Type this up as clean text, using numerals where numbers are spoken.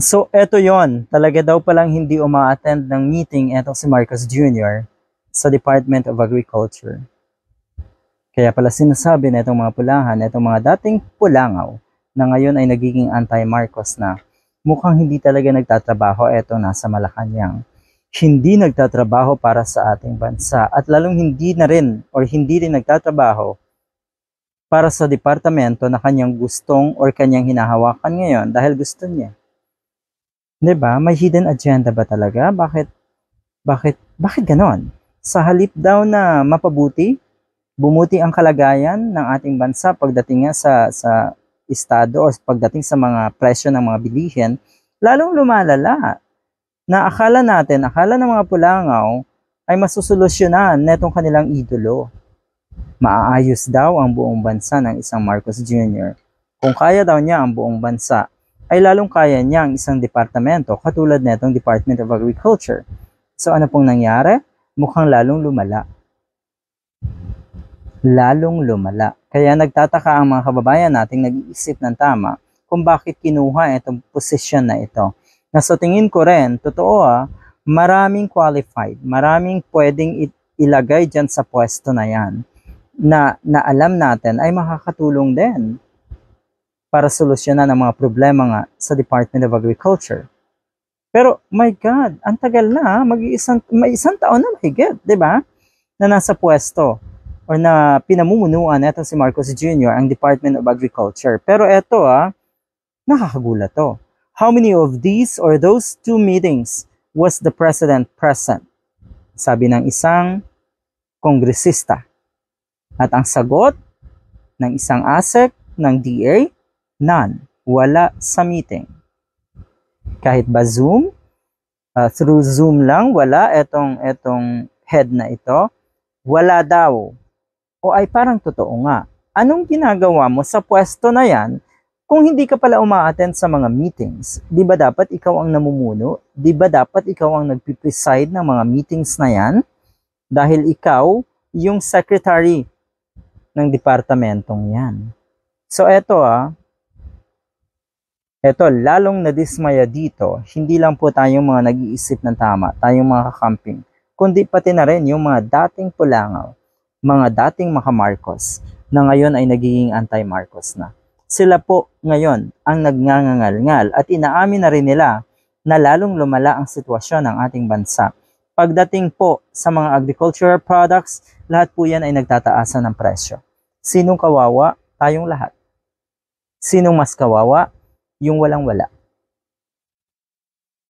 So, eto yon. Talaga daw palang hindi uma-attend ng meeting etong si Marcos Jr. sa Department of Agriculture. Kaya pala sinasabi na itong mga pulahan, itong mga dating pulangaw na ngayon ay nagiging anti-Marcos na mukhang hindi talaga nagtatrabaho eto nasa Malacanang. Hindi nagtatrabaho para sa ating bansa at lalong hindi na rin or hindi rin nagtatrabaho para sa departamento na kanyang gustong or kanyang hinahawakan ngayon dahil gusto niya. 'Di ba? May hidden agenda ba talaga? Bakit ganon? Sa halip daw na mapabuti, bumuti ang kalagayan ng ating bansa pagdating nga sa estado o pagdating sa mga presyo ng mga bilihin, lalong lumalala. Na akala ng mga pulangaw ay masusolusyonan netong kanilang idolo. Maaayos daw ang buong bansa ng isang Marcos Jr. Kung kaya daw niya ang buong bansa, ay lalong kaya niya ang isang departamento katulad netong Department of Agriculture. So ano pong nangyari? Mukhang lalong lumala. Lalong lumala. Kaya nagtataka ang mga kababayan nating nag-iisip ng tama kung bakit kinuha itong posisyon na ito. Na sa tingin ko rin, totoo maraming qualified, maraming pwedeng ilagay dyan sa pwesto na yan na alam natin ay makakatulong din para solusyonan ang mga problema nga sa Department of Agriculture. Pero, my God, ang tagal na, may isang taon na mahigit, di ba? Na nasa pwesto or na pinamumunuan ito si Marcos Jr. ang Department of Agriculture. Pero ito nakakagulat to. How many of these or those 2 meetings was the President present? Sabi ng isang kongresista. At ang sagot ng isang ASEC ng DA, none. Wala sa meeting. Kahit ba Zoom, through Zoom lang, wala etong head na ito, wala daw. O ay parang totoo nga. Anong ginagawa mo sa pwesto na yan kung hindi ka pala uma-attend sa mga meetings? Di ba dapat ikaw ang namumuno? Di ba dapat ikaw ang nagpipreside ng mga meetings na yan? Dahil ikaw yung secretary ng departamentong yan. So eto lalong nadismaya dito, hindi lang po tayong mga nag-iisip ng tama, tayong mga kakamping, kundi pati na rin yung mga dating pulangaw, mga dating maka-Marcos, na ngayon ay nagiging anti-Marcos na. Sila po ngayon ang nagngangangal-ngal at inaamin na rin nila na lalong lumala ang sitwasyon ng ating bansa. Pagdating po sa mga agricultural products, lahat po yan ay nagtataasan ng presyo. Sinong kawawa? Tayong lahat. Sinong mas kawawa? Yung walang-wala.